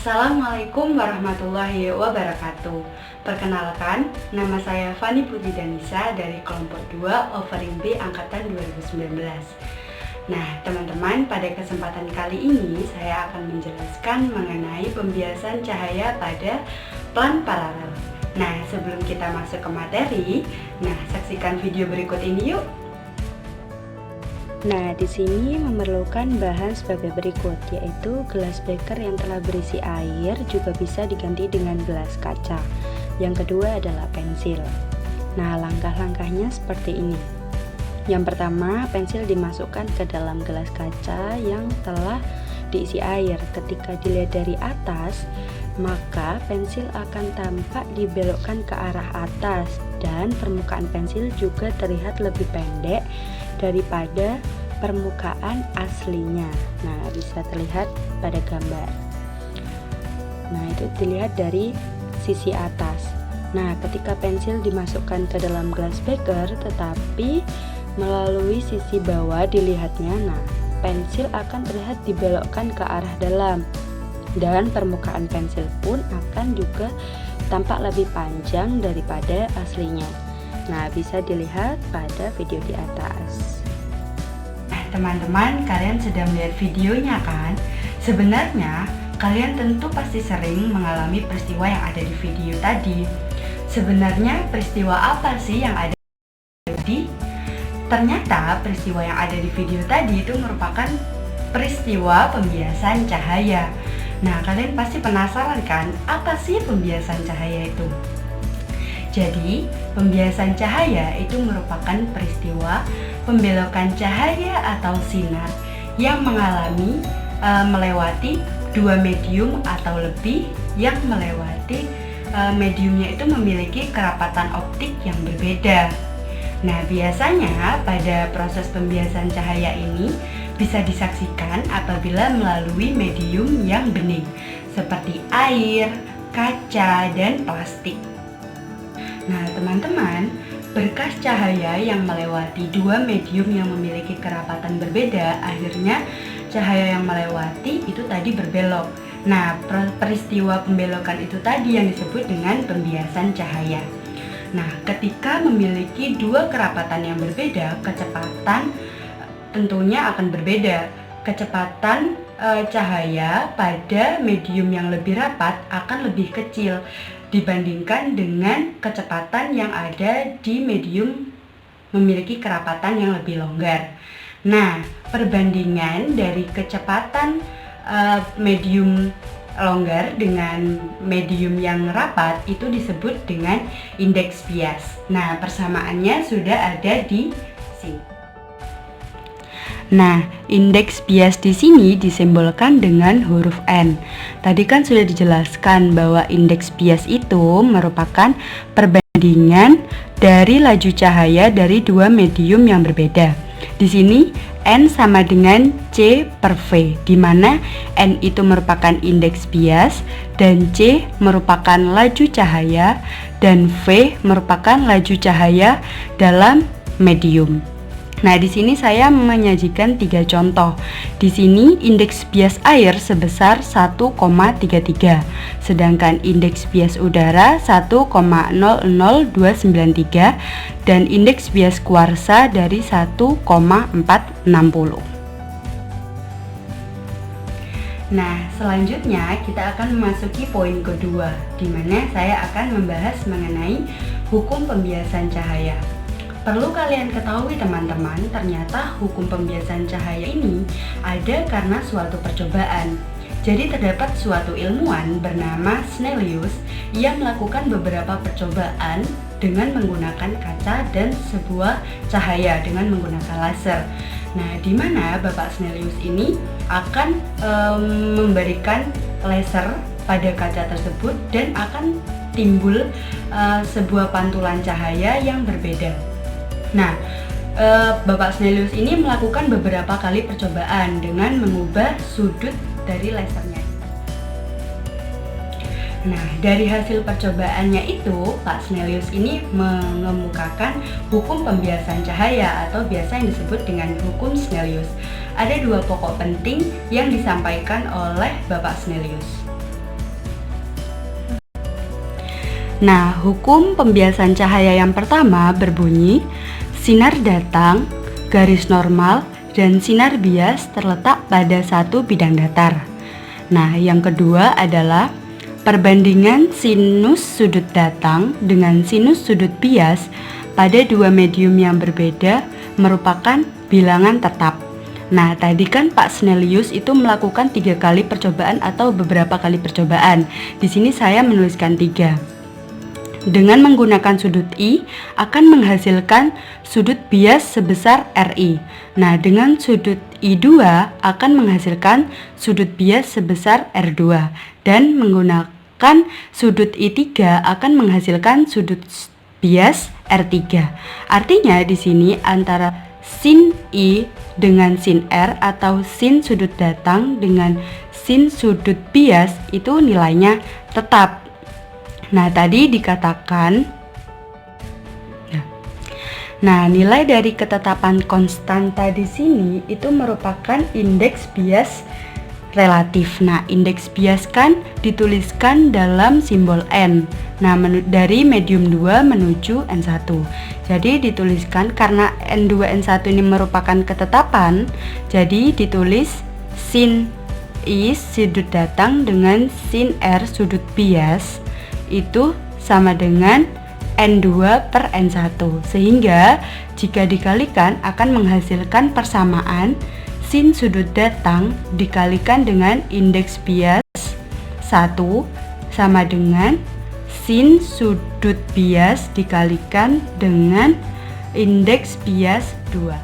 Assalamualaikum warahmatullahi wabarakatuh. Perkenalkan, nama saya Fani Putri Danisa dari kelompok 2 Offering B Angkatan 2019. Nah, teman-teman, pada kesempatan kali ini saya akan menjelaskan mengenai pembiasan cahaya pada plan paralel. Nah, sebelum kita masuk ke materi, saksikan video berikut ini yuk. Nah, di sini memerlukan bahan sebagai berikut, yaitu gelas beker yang telah berisi air juga bisa diganti dengan gelas kaca. Yang kedua adalah pensil. Nah, langkah-langkahnya seperti ini. Yang pertama, pensil dimasukkan ke dalam gelas kaca yang telah diisi air. Ketika dilihat dari atas, maka pensil akan tampak dibelokkan ke arah atas dan permukaan pensil juga terlihat lebih pendek daripada permukaan aslinya. Nah, bisa terlihat pada gambar. Nah, itu dilihat dari sisi atas. Nah, ketika pensil dimasukkan ke dalam gelas beker tetapi melalui sisi bawah dilihatnya, pensil akan terlihat dibelokkan ke arah dalam dan permukaan pensil pun akan juga tampak lebih panjang daripada aslinya. Nah, bisa dilihat pada video di atas. Nah, teman-teman, kalian sudah melihat videonya kan? Sebenarnya, kalian tentu pasti sering mengalami peristiwa yang ada di video tadi. Sebenarnya, peristiwa apa sih yang ada di? Ternyata, peristiwa yang ada di video tadi itu merupakan peristiwa pembiasan cahaya. Nah, kalian pasti penasaran kan, apa sih pembiasan cahaya itu? Jadi, pembiasan cahaya itu merupakan peristiwa pembelokan cahaya atau sinar yang melewati dua medium atau lebih yang melewati mediumnya itu memiliki kerapatan optik yang berbeda. Nah, biasanya pada proses pembiasan cahaya ini bisa disaksikan apabila melalui medium yang bening seperti air, kaca, dan plastik. Nah, teman-teman, berkas cahaya yang melewati dua medium yang memiliki kerapatan berbeda, akhirnya cahaya yang melewati itu tadi berbelok. Nah, peristiwa pembelokan itu tadi yang disebut dengan pembiasan cahaya. Nah, ketika memiliki dua kerapatan yang berbeda, kecepatan tentunya akan berbeda. Kecepatan cahaya pada medium yang lebih rapat akan lebih kecil dibandingkan dengan kecepatan yang ada di medium memiliki kerapatan yang lebih longgar. Nah, perbandingan dari kecepatan medium longgar dengan medium yang rapat itu disebut dengan indeks bias. Nah, persamaannya sudah ada di sini. Nah, indeks bias di sini disimbolkan dengan huruf N. Tadi kan sudah dijelaskan bahwa indeks bias itu merupakan perbandingan dari laju cahaya dari dua medium yang berbeda. Di sini N sama dengan C per V, di mana N itu merupakan indeks bias dan C merupakan laju cahaya dan V merupakan laju cahaya dalam medium. Nah, di sini saya menyajikan 3 contoh. Di sini indeks bias air sebesar 1,33, sedangkan indeks bias udara 1,00293 dan indeks bias kuarsa dari 1,460. Nah, selanjutnya kita akan memasuki poin kedua, di mana saya akan membahas mengenai hukum pembiasan cahaya. Perlu kalian ketahui teman-teman, ternyata hukum pembiasan cahaya ini ada karena suatu percobaan. Jadi terdapat suatu ilmuwan bernama Snellius yang melakukan beberapa percobaan dengan menggunakan kaca dan sebuah cahaya dengan menggunakan laser. Nah, di mana Bapak Snellius ini akan memberikan laser pada kaca tersebut dan akan timbul sebuah pantulan cahaya yang berbeda. Nah, Bapak Snellius ini melakukan beberapa kali percobaan dengan mengubah sudut dari lasernya. Nah, dari hasil percobaannya itu, Pak Snellius ini mengemukakan hukum pembiasan cahaya atau biasa yang disebut dengan hukum Snellius. Ada 2 pokok penting yang disampaikan oleh Bapak Snellius. Nah, hukum pembiasan cahaya yang pertama berbunyi, sinar datang, garis normal, dan sinar bias terletak pada satu bidang datar. Nah, yang kedua adalah perbandingan sinus sudut datang dengan sinus sudut bias pada dua medium yang berbeda merupakan bilangan tetap. Nah, tadi kan Pak Snellius itu melakukan 3 kali percobaan atau beberapa kali percobaan. Di sini saya menuliskan 3. Dengan menggunakan sudut I akan menghasilkan sudut bias sebesar RI. Nah, dengan sudut I2 akan menghasilkan sudut bias sebesar R2 dan menggunakan sudut I3 akan menghasilkan sudut bias R3. Artinya di sini antara sin I dengan sin R atau sin sudut datang dengan sin sudut bias itu nilainya tetap. Nah, tadi dikatakan nilai dari ketetapan konstanta di sini itu merupakan indeks bias relatif. Nah, indeks bias kan dituliskan dalam simbol N. Nah, dari medium 2 menuju N1. Jadi dituliskan karena N2 N1 ini merupakan ketetapan, jadi ditulis sin I sudut datang dengan sin R sudut bias itu sama dengan N2 per N1, sehingga jika dikalikan akan menghasilkan persamaan sin sudut datang dikalikan dengan indeks bias 1 sama dengan sin sudut bias dikalikan dengan indeks bias 2.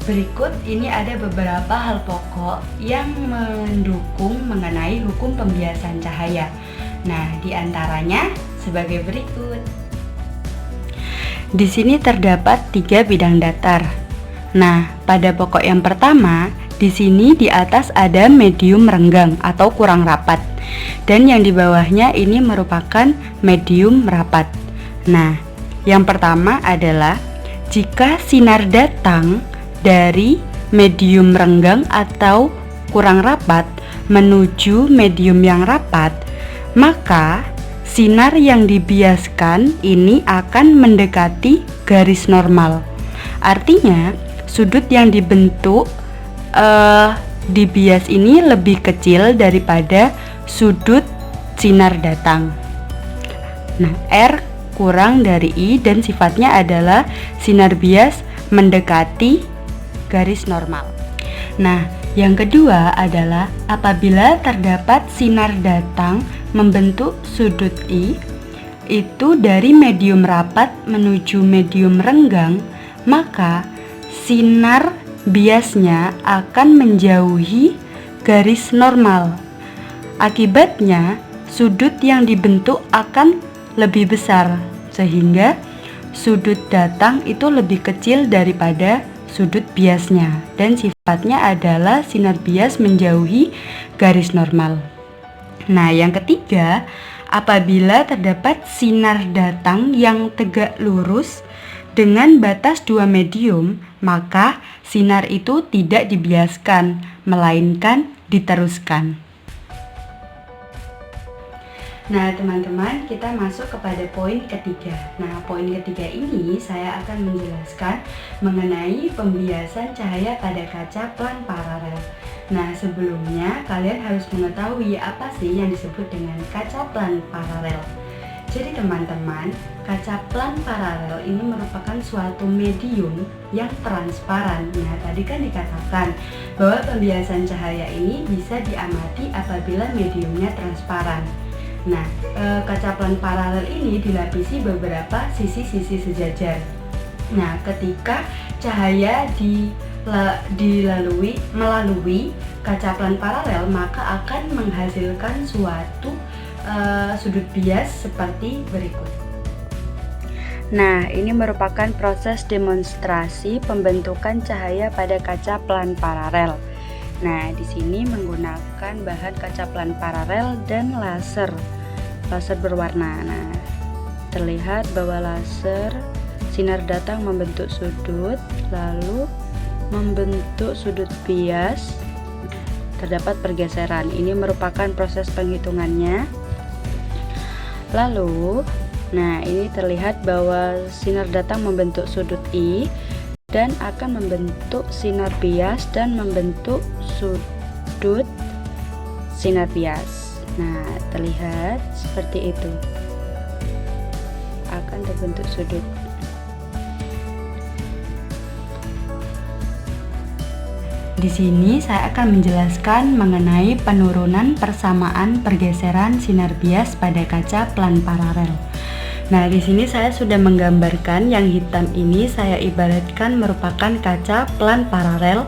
Berikut ini ada beberapa hal pokok yang mendukung mengenai hukum pembiasan cahaya. Nah, diantaranya sebagai berikut. Di sini terdapat 3 bidang datar. Nah, pada pokok yang pertama, di sini di atas ada medium renggang atau kurang rapat, dan yang di bawahnya ini merupakan medium rapat. Nah, yang pertama adalah jika sinar datang dari medium renggang atau kurang rapat menuju medium yang rapat, maka sinar yang dibiaskan ini akan mendekati garis normal. Artinya, sudut yang dibentuk di bias ini lebih kecil daripada sudut sinar datang. Nah, R kurang dari I dan sifatnya adalah sinar bias mendekati garis normal. Nah, yang kedua adalah apabila terdapat sinar datang membentuk sudut I itu dari medium rapat menuju medium renggang, maka sinar biasnya akan menjauhi garis normal. Akibatnya, sudut yang dibentuk akan lebih besar, sehingga sudut datang itu lebih kecil daripada sudut biasnya, dan sifatnya adalah sinar bias menjauhi garis normal. Nah, yang ketiga, apabila terdapat sinar datang yang tegak lurus dengan batas 2 medium, maka sinar itu tidak dibiaskan, melainkan diteruskan. Nah, teman-teman, kita masuk kepada poin ketiga. Nah, poin ketiga ini saya akan menjelaskan mengenai pembiasan cahaya pada kaca plan paralel. Nah, sebelumnya kalian harus mengetahui apa sih yang disebut dengan kaca plan paralel. Jadi teman-teman, kaca plan paralel ini merupakan suatu medium yang transparan. Nah, tadi kan dikatakan bahwa pembiasan cahaya ini bisa diamati apabila mediumnya transparan. Nah, kaca plan paralel ini dilapisi beberapa sisi-sisi sejajar. Nah, ketika cahaya melalui kaca plan paralel, maka akan menghasilkan suatu sudut bias seperti berikut. Nah, ini merupakan proses demonstrasi pembentukan cahaya pada kaca plan paralel. Nah, di sini menggunakan bahan kaca plan paralel dan laser berwarna. Nah, terlihat bahwa laser sinar datang membentuk sudut, lalu membentuk sudut bias. Terdapat pergeseran. Ini merupakan proses penghitungannya. Lalu, nah ini terlihat bahwa sinar datang membentuk sudut I dan akan membentuk sinar bias dan membentuk sudut sinar bias. Nah, terlihat seperti itu. Akan terbentuk sudut. Di sini saya akan menjelaskan mengenai penurunan persamaan pergeseran sinar bias pada kaca pelan paralel. Nah, di sini saya sudah menggambarkan yang hitam ini saya ibaratkan merupakan kaca pelan paralel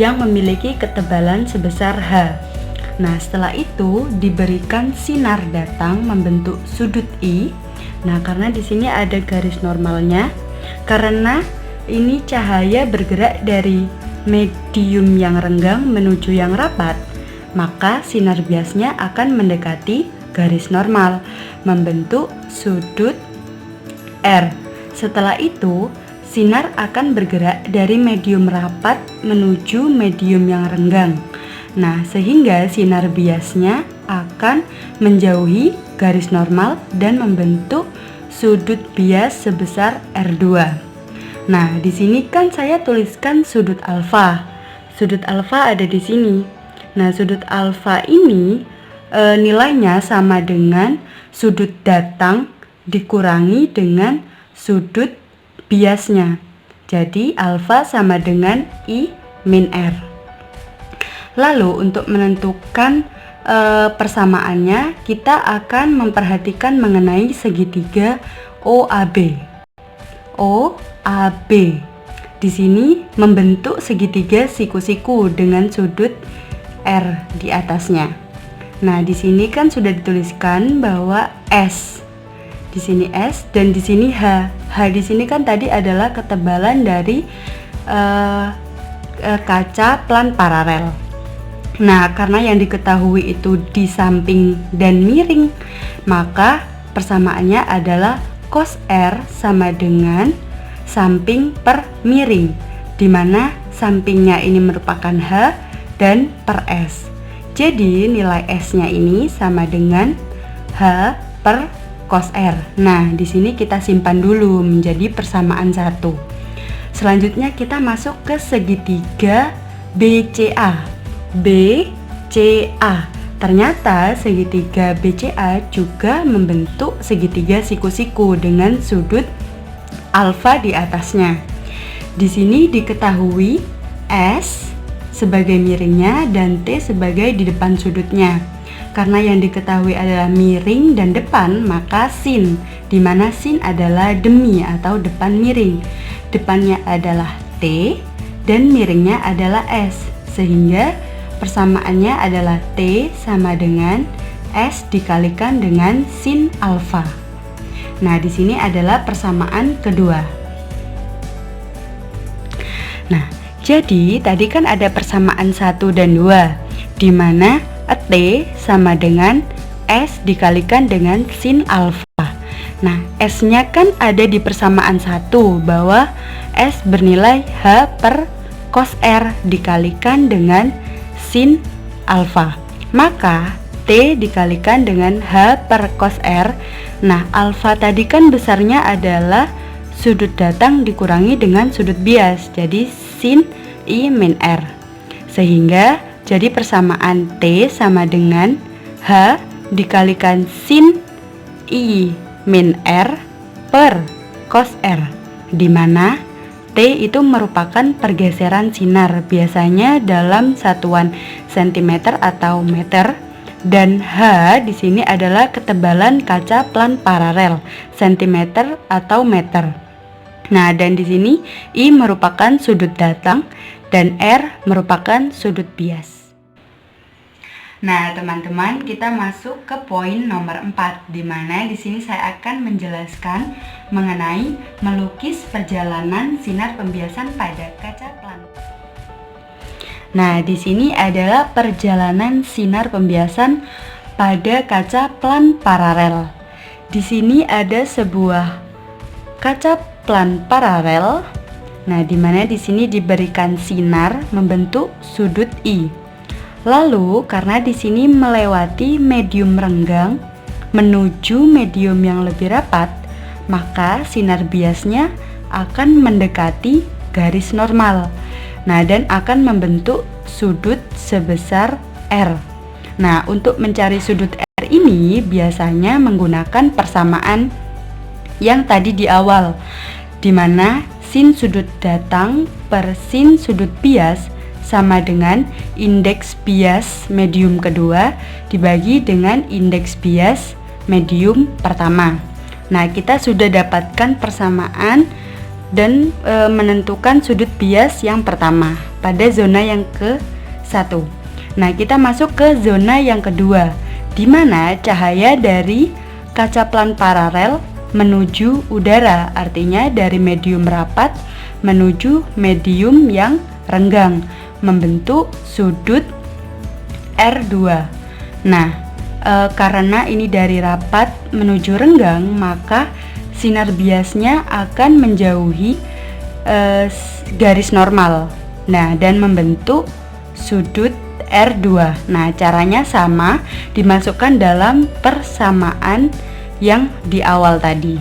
yang memiliki ketebalan sebesar H. Nah, setelah itu diberikan sinar datang membentuk sudut I. Nah, karena di sini ada garis normalnya, karena ini cahaya bergerak dari medium yang renggang menuju yang rapat, maka sinar biasnya akan mendekati garis normal, membentuk sudut R. Setelah itu, sinar akan bergerak dari medium rapat menuju medium yang renggang. Nah, sehingga sinar biasnya akan menjauhi garis normal dan membentuk sudut bias sebesar R2. Nah, di sini kan saya tuliskan sudut alfa. Sudut alfa ada di sini. Nah, sudut alfa ini nilainya sama dengan sudut datang dikurangi dengan sudut biasnya. Jadi, alfa sama dengan I min R. Lalu, untuk menentukan persamaannya, kita akan memperhatikan mengenai segitiga OAB. OAB di sini membentuk segitiga siku-siku dengan sudut R di atasnya. Nah, di sini kan sudah dituliskan bahwa S. Di sini S dan di sini H. H di sini kan tadi adalah ketebalan dari kaca pelan paralel. Nah, karena yang diketahui itu di samping dan miring, maka persamaannya adalah cos R sama dengan samping per miring, di mana sampingnya ini merupakan H dan per S. Jadi nilai S-nya ini sama dengan H per cos R. Nah, di sini kita simpan dulu menjadi persamaan 1. Selanjutnya kita masuk ke segitiga BCA. BCA. Ternyata segitiga BCA juga membentuk segitiga siku-siku dengan sudut alfa di atasnya. Di sini diketahui S sebagai miringnya dan T sebagai di depan sudutnya. Karena yang diketahui adalah miring dan depan, maka sin, di mana sin adalah demi atau depan miring. Depannya adalah T dan miringnya adalah S, sehingga persamaannya adalah T sama dengan S dikalikan dengan sin alfa. Nah, di sini adalah persamaan kedua. Nah, jadi tadi kan ada persamaan 1 dan 2, di mana T sama dengan S dikalikan dengan sin alfa. Nah, S-nya kan ada di persamaan 1 bahwa S bernilai H per cos R dikalikan dengan sin alfa. Maka T dikalikan dengan H per cos R. Nah, alfa tadi kan besarnya adalah sudut datang dikurangi dengan sudut bias, jadi sin I min R. Sehingga jadi persamaan T sama dengan H dikalikan sin I min R per cos R, di mana T itu merupakan pergeseran sinar, biasanya dalam satuan cm atau meter, dan H di sini adalah ketebalan kaca pelan paralel, cm atau meter. Nah, dan di sini I merupakan sudut datang dan R merupakan sudut bias. Nah, teman-teman, kita masuk ke poin nomor 4, di mana di sini saya akan menjelaskan mengenai melukis perjalanan sinar pembiasan pada kaca pelan. Nah, di sini adalah perjalanan sinar pembiasan pada kaca pelan paralel. Di sini ada sebuah kaca pelan paralel. Nah, di mana di sini diberikan sinar membentuk sudut I. Lalu, karena di sini melewati medium renggang, menuju medium yang lebih rapat, maka sinar biasnya akan mendekati garis normal. Nah, dan akan membentuk sudut sebesar R. Nah, untuk mencari sudut R ini biasanya menggunakan persamaan yang tadi di awal, di mana sin sudut datang per sin sudut bias sama dengan indeks bias medium kedua dibagi dengan indeks bias medium pertama. Nah, kita sudah dapatkan persamaan dan menentukan sudut bias yang pertama pada zona yang ke-1. Nah, kita masuk ke zona yang kedua, di mana cahaya dari kaca pelan paralel menuju udara, artinya dari medium rapat menuju medium yang renggang, membentuk sudut R2. Nah, karena ini dari rapat menuju renggang, maka sinar biasnya akan menjauhi garis normal. Nah, dan membentuk sudut R2. Nah, caranya sama, dimasukkan dalam persamaan yang di awal tadi.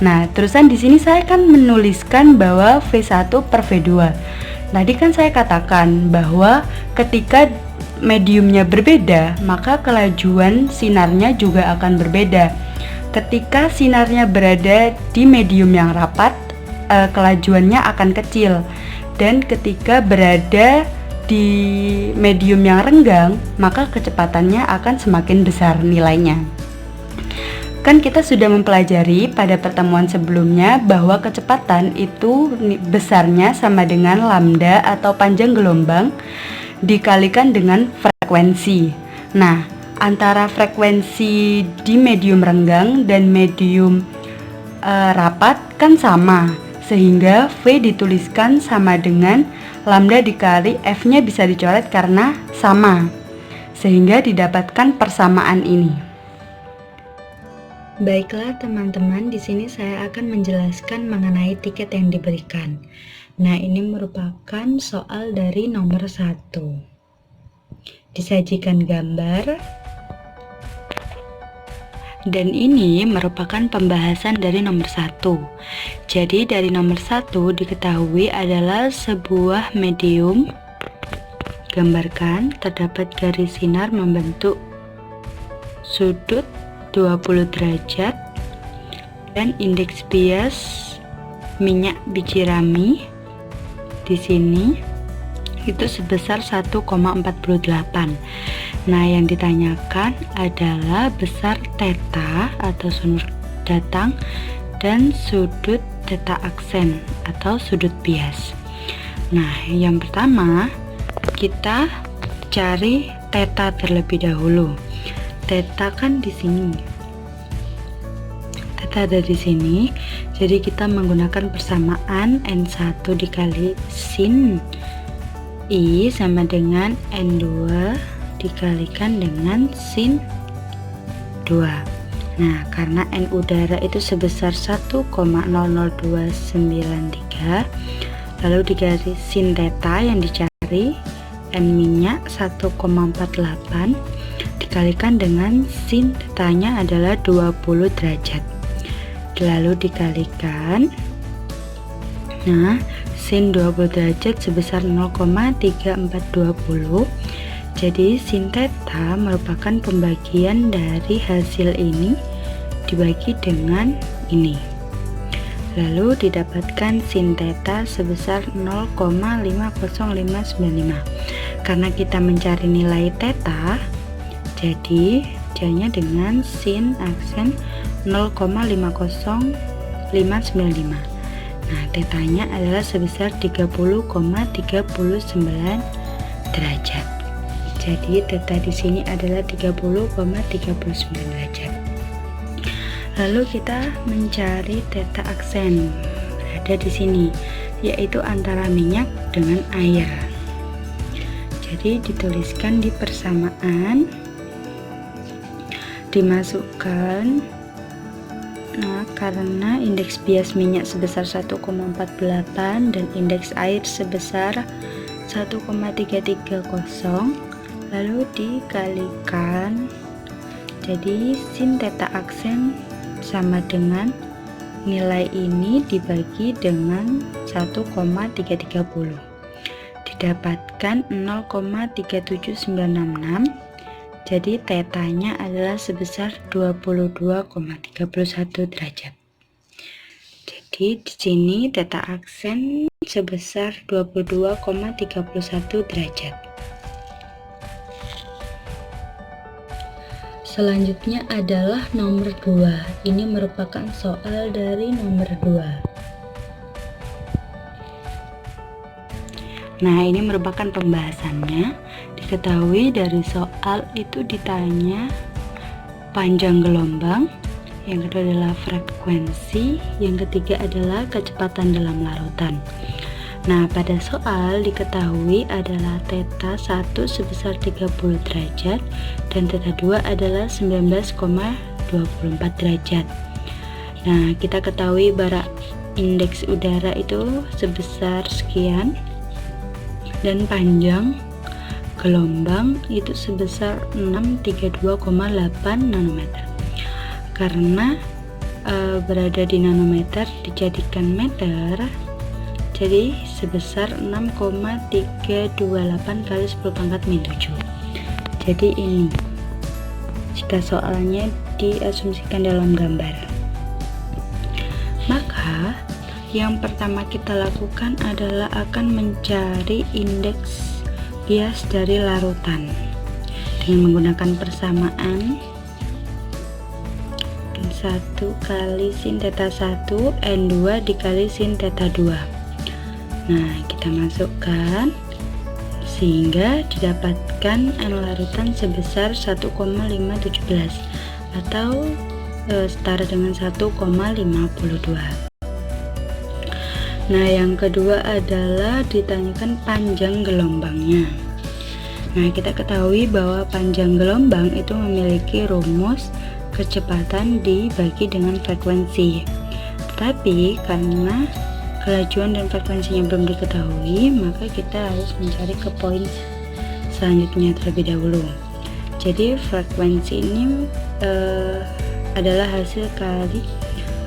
Nah, terusan di sini saya akan menuliskan bahwa V1 per V2. Tadi kan saya katakan bahwa ketika mediumnya berbeda, maka kelajuan sinarnya juga akan berbeda. Ketika sinarnya berada di medium yang rapat, kelajuannya akan kecil. Dan ketika berada di medium yang renggang, maka kecepatannya akan semakin besar nilainya. Kan kita sudah mempelajari pada pertemuan sebelumnya bahwa kecepatan itu besarnya sama dengan lambda atau panjang gelombang dikalikan dengan frekuensi. Nah, antara frekuensi di medium renggang dan medium rapat kan sama, sehingga V dituliskan sama dengan lambda dikali F-nya bisa dicoret karena sama, sehingga didapatkan persamaan ini. Baiklah teman-teman, di sini saya akan menjelaskan mengenai tiket yang diberikan. Nah, ini merupakan soal dari nomor 1. Disajikan gambar, dan ini merupakan pembahasan dari nomor 1. Jadi dari nomor 1 diketahui adalah sebuah medium. Gambarkan terdapat garis sinar membentuk sudut 20 derajat dan indeks bias minyak biji rami di sini itu sebesar 1,48. Nah, yang ditanyakan adalah besar theta atau sudut datang dan sudut theta aksen atau sudut bias. Nah, yang pertama kita cari theta terlebih dahulu. Theta kan di sini. Theta ada di sini. Jadi kita menggunakan persamaan N1 dikali sin I sama dengan N2 dikalikan dengan sin 2. Nah, karena N udara itu sebesar 1,00293, lalu dikali sin theta yang dicari N minyak 1,48 dikalikan dengan sin tetanya adalah 20 derajat, lalu dikalikan. Nah, sin 20 derajat sebesar 0,3420. Jadi sin theta merupakan pembagian dari hasil ini dibagi dengan ini, lalu didapatkan sin theta sebesar 0,50595. Karena kita mencari nilai theta, jadi jadinya dengan sin aksen 0,50595. Nah, tetanya adalah sebesar 30,39 derajat. Jadi theta di sini adalah 30,39 derajat. Lalu kita mencari theta aksen, ada di sini, yaitu antara minyak dengan air. Jadi dituliskan di persamaan, dimasukkan. Nah, karena indeks bias minyak sebesar 1,48 dan indeks air sebesar 1,330, lalu dikalikan Jadi sin theta aksen sama dengan nilai ini dibagi dengan 1,330, didapatkan 0,37966. Jadi tetanya adalah sebesar 22,31 derajat. Jadi di sini theta aksen sebesar 22,31 derajat. Selanjutnya adalah nomor 2. Ini merupakan soal dari nomor 2. Nah, ini merupakan pembahasannya. Diketahui dari soal itu ditanya panjang gelombang, yang kedua adalah frekuensi, yang ketiga adalah kecepatan dalam larutan. Nah, pada soal diketahui adalah theta 1 sebesar 30 derajat dan theta 2 adalah 19,24 derajat. Nah, kita ketahui bara indeks udara itu sebesar sekian dan panjang gelombang itu sebesar 632,8 nanometer. Karena berada di nanometer dijadikan meter, jadi sebesar 6,328 kali 10 pangkat min 7. Jadi ini jika soalnya diasumsikan dalam gambar, maka yang pertama kita lakukan adalah akan mencari indeks bias dari larutan dengan menggunakan persamaan 1 kali sin theta 1 N2 dikali sin theta 2. Nah, kita masukkan sehingga didapatkan N larutan sebesar 1,517 atau setara dengan 1,52. Nah, yang kedua adalah ditanyakan panjang gelombangnya. Nah, kita ketahui bahwa panjang gelombang itu memiliki rumus kecepatan dibagi dengan frekuensi. Tetapi karena kelajuan dan frekuensinya belum diketahui, maka kita harus mencari ke poin selanjutnya terlebih dahulu. Jadi frekuensi ini adalah hasil kali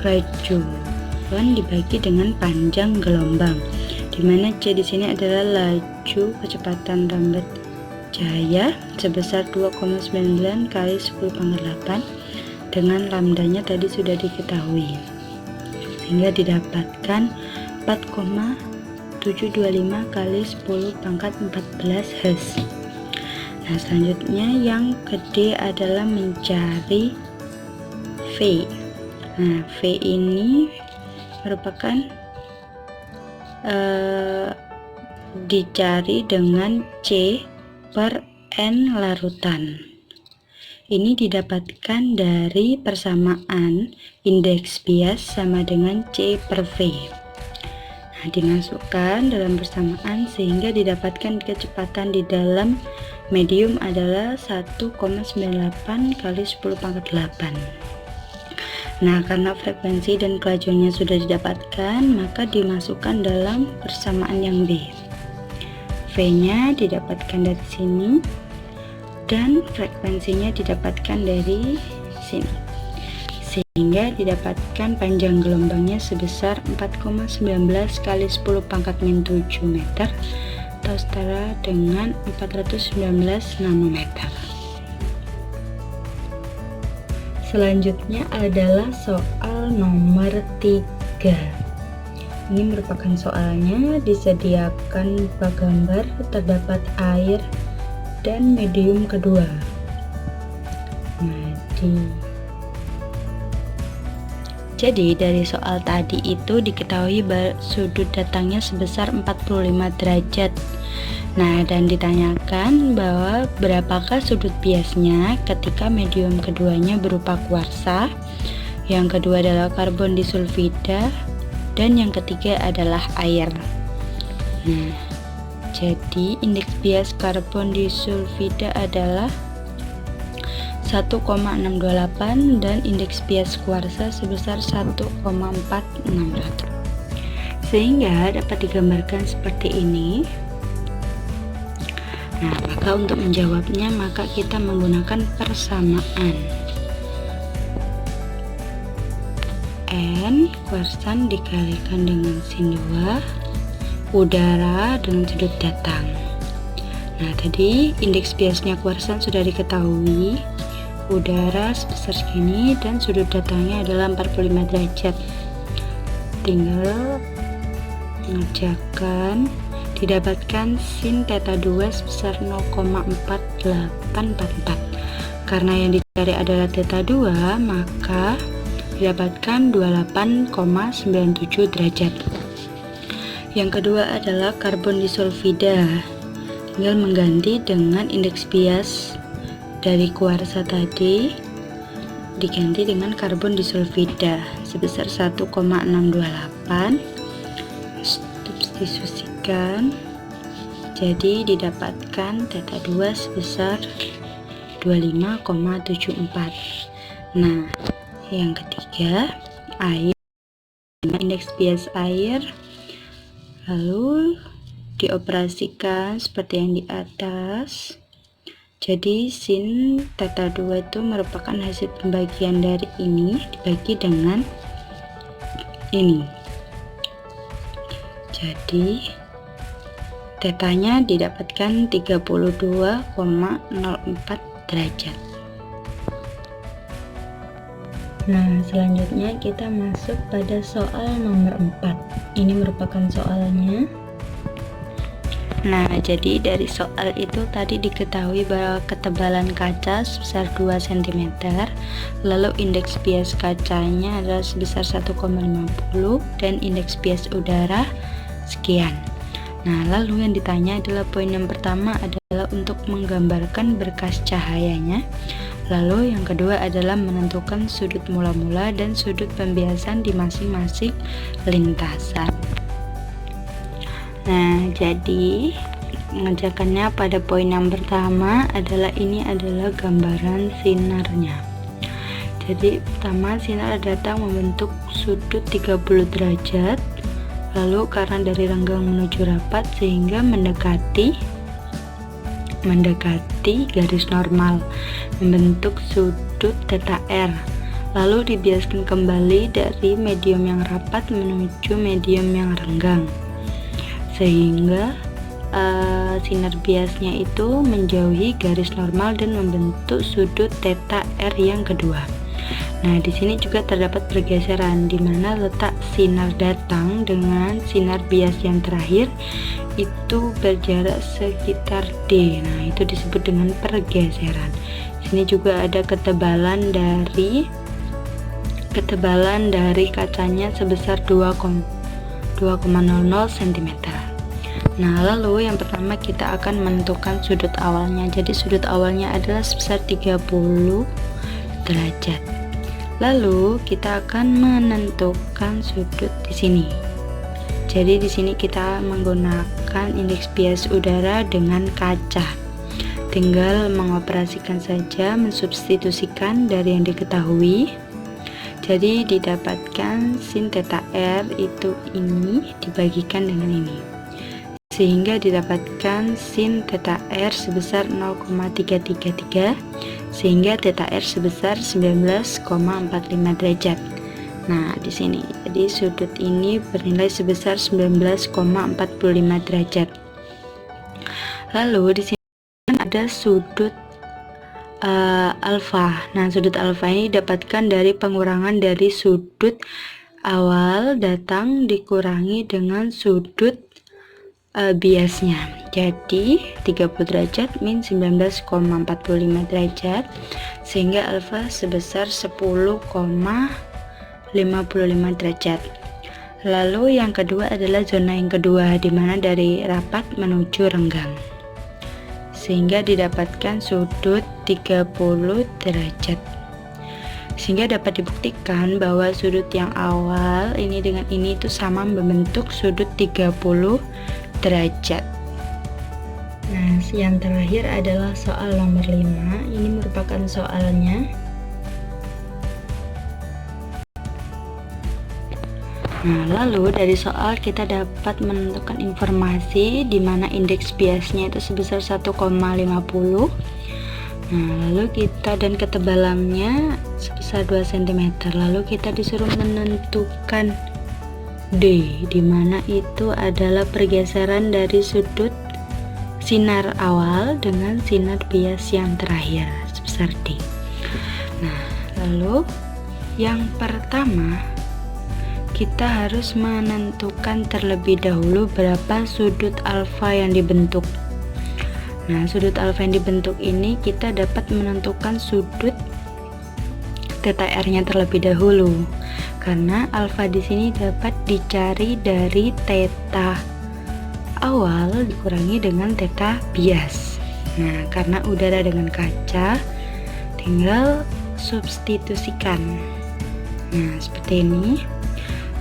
kelajuan dibagi dengan panjang gelombang, dimana C di sini adalah laju kecepatan lambat cahaya sebesar 2,99 kali 10 pangkat 8 dengan lambdanya tadi sudah diketahui, sehingga didapatkan 4,725 kali 10 pangkat 14 Hz. Nah, selanjutnya yang kedua adalah mencari V. Nah, V ini merupakan dicari dengan C per N larutan. Ini didapatkan dari persamaan indeks bias sama dengan C per V. Nah, dimasukkan dalam persamaan sehingga didapatkan kecepatan di dalam medium adalah 1,98 kali 10 pangkat 8. Nah, karena frekuensi dan kelajuannya sudah didapatkan, maka dimasukkan dalam persamaan yang B. V-nya didapatkan dari sini dan frekuensinya didapatkan dari sini, sehingga didapatkan panjang gelombangnya sebesar 4,19 kali 10 pangkat min 7 meter atau setara dengan 419 nanometer. Selanjutnya adalah soal nomor 3. Ini merupakan soalnya disediakan gambar terdapat air dan medium kedua. Jadi dari soal tadi itu diketahui sudut datangnya sebesar 45 derajat. Nah, dan ditanyakan bahwa berapakah sudut biasnya ketika medium keduanya berupa kuarsa, yang kedua adalah karbon disulfida, dan yang ketiga adalah air. Nah, jadi indeks bias karbon disulfida adalah 1,628 dan indeks bias kuarsa sebesar 1,461. Sehingga dapat digambarkan seperti ini. Nah, maka untuk menjawabnya maka kita menggunakan persamaan. N kuarsan dikalikan dengan sin 2 udara dengan sudut datang. Nah, tadi indeks biasnya kuarsan sudah diketahui, udara sebesar segini dan sudut datangnya adalah 45 derajat. Tinggal mengerjakan, didapatkan sin theta 2 sebesar 0,4844. Karena yang dicari adalah theta 2, maka didapatkan 28,97 derajat. Yang kedua adalah karbon disulfida. Tinggal mengganti dengan indeks bias dari kuarsa tadi diganti dengan karbon disulfida sebesar 1,628. Substitusikan, jadi didapatkan theta 2 sebesar 25,74. Nah, yang ketiga, air, indeks bias air, lalu dioperasikan seperti yang di atas. Jadi sin theta 2 itu merupakan hasil pembagian dari ini dibagi dengan ini. Jadi tetanya didapatkan 32,04 derajat. Nah, selanjutnya kita masuk pada soal nomor 4. Ini merupakan soalnya. Nah, jadi dari soal itu tadi diketahui bahwa ketebalan kaca sebesar 2 cm, lalu indeks bias kacanya adalah sebesar 1,50 dan indeks bias udara sekian. Nah, lalu yang ditanya adalah poin yang pertama adalah untuk menggambarkan berkas cahayanya. Lalu yang kedua adalah menentukan sudut mula-mula dan sudut pembiasan di masing-masing lintasan. Nah, jadi mengerjakannya pada poin yang pertama adalah ini adalah gambaran sinarnya. Jadi pertama, sinar datang membentuk sudut 30 derajat. Lalu karena dari renggang menuju rapat sehingga mendekati garis normal, membentuk sudut theta R. Lalu dibiaskan kembali dari medium yang rapat menuju medium yang renggang, sehingga sinar biasnya itu menjauhi garis normal dan membentuk sudut theta R yang kedua. Nah, di sini juga terdapat pergeseran di mana letak sinar datang dengan sinar bias yang terakhir itu berjarak sekitar D. Nah, itu disebut dengan pergeseran. Di sini juga ada ketebalan dari kacanya sebesar 2,00 cm. Nah, lalu yang pertama kita akan menentukan sudut awalnya. Jadi sudut awalnya adalah sebesar 30 derajat. Lalu kita akan menentukan sudut di sini. Jadi di sini kita menggunakan indeks bias udara dengan kaca. Tinggal mengoperasikan saja, mensubstitusikan dari yang diketahui. Jadi didapatkan sin theta R itu ini dibagikan dengan ini, sehingga didapatkan sin theta R sebesar 0,333, sehingga theta R sebesar 19,45 derajat. Nah, di sini jadi sudut ini bernilai sebesar 19,45 derajat. Lalu di sini ada sudut alfa. Nah, sudut alfa ini didapatkan dari pengurangan dari sudut awal datang dikurangi dengan sudut biasnya. Jadi 30 derajat min 19,45 derajat, sehingga alfa sebesar 10,55 derajat. Lalu yang kedua adalah zona yang kedua, di mana dari rapat menuju renggang, sehingga didapatkan sudut 30 derajat. Sehingga dapat dibuktikan bahwa sudut yang awal ini dengan ini itu sama membentuk sudut 30 derajat. Nah, yang terakhir adalah soal nomor 5. Ini merupakan soalnya. Nah, lalu dari soal kita dapat menentukan informasi di mana indeks biasnya itu sebesar 1,50. Nah, lalu kita dan ketebalannya sebesar 2 cm. Lalu kita disuruh menentukan D, di mana itu adalah pergeseran dari sudut sinar awal dengan sinar bias yang terakhir sebesar D. Nah, lalu yang pertama kita harus menentukan terlebih dahulu berapa sudut alfa yang dibentuk. Nah, sudut alfa yang dibentuk ini kita dapat menentukan sudut theta r-nya terlebih dahulu. Karena alfa di sini dapat dicari dari theta awal dikurangi dengan theta bias. Nah, karena udara dengan kaca tinggal substitusikan. Nah, seperti ini.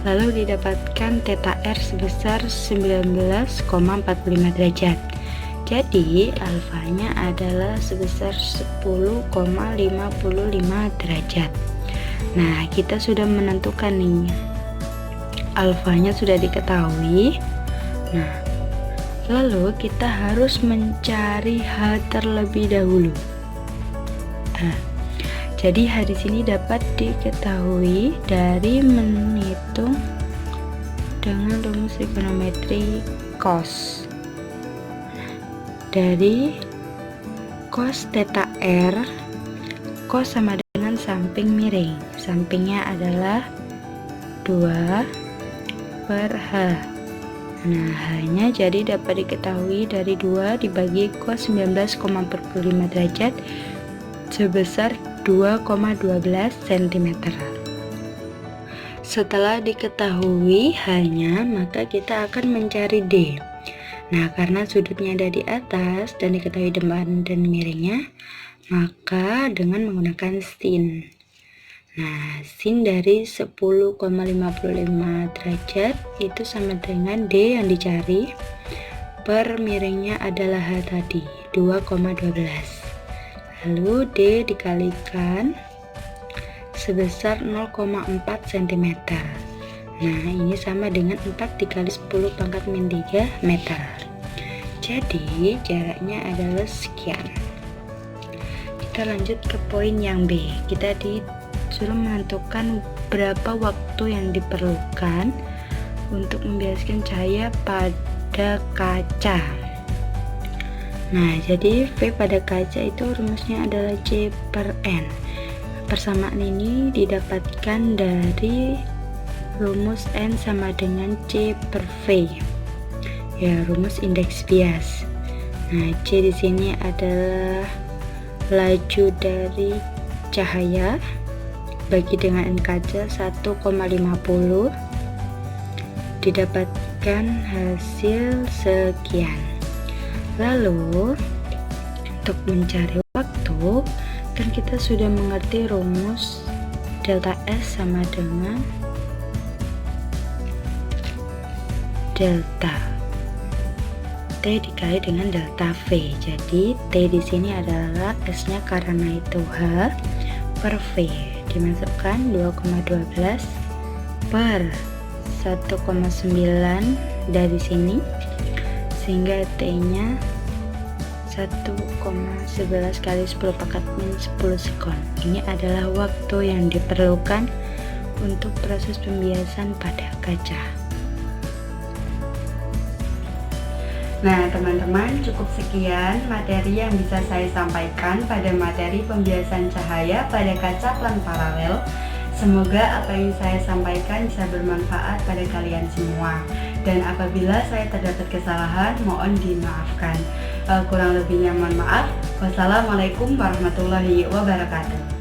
Lalu didapatkan theta r sebesar 19,45 derajat. Jadi alfanya adalah sebesar 10,55 derajat. Nah, kita sudah menentukan nih, alfanya sudah diketahui. Nah, lalu kita harus mencari H terlebih dahulu. Jadi H di sini dapat diketahui dari menghitung dengan rumus trigonometri cos. Dari cos theta r, cos sama dengan samping miring. Sampingnya adalah 2/H. Nah, H-nya jadi dapat diketahui dari 2 dibagi cos 19,45 derajat sebesar 2,12 cm. Setelah diketahui H-nya, maka kita akan mencari D. Nah, karena sudutnya ada di atas dan diketahui depan dan miringnya, maka dengan menggunakan sin. Nah, sin dari 10,55 derajat itu sama dengan D yang dicari per miringnya adalah H tadi, 2,12. Lalu D dikalikan sebesar 0,4 cm. Nah, ini sama dengan 4 dikali 10 pangkat min 3 meter. Jadi jaraknya adalah sekian. Kita lanjut ke poin yang B. Kita disuruh menentukan berapa waktu yang diperlukan untuk membiaskan cahaya pada kaca. Nah, jadi V pada kaca itu rumusnya adalah C per N. Persamaan ini didapatkan dari rumus N sama dengan C per V. Ya, rumus indeks bias. Nah, C di sini adalah laju dari cahaya bagi dengan kaca 1,50, didapatkan hasil sekian. Lalu untuk mencari waktu, kan kita sudah mengerti rumus delta S sama dengan delta T dikali dengan delta V. Jadi T di sini adalah S-nya karena itu H per V. Dimasukkan 2,12 per 1,9 dari sini, sehingga T-nya 1,11 kali 10 pangkat min 10 sekon. Ini adalah waktu yang diperlukan untuk proses pembiasan pada kaca. Nah, teman-teman, cukup sekian materi yang bisa saya sampaikan pada materi pembiasan cahaya pada kaca plan paralel. Semoga apa yang saya sampaikan bisa bermanfaat pada kalian semua. Dan apabila saya terdapat kesalahan, mohon dimaafkan. Kurang lebihnya mohon maaf. Wassalamualaikum warahmatullahi wabarakatuh.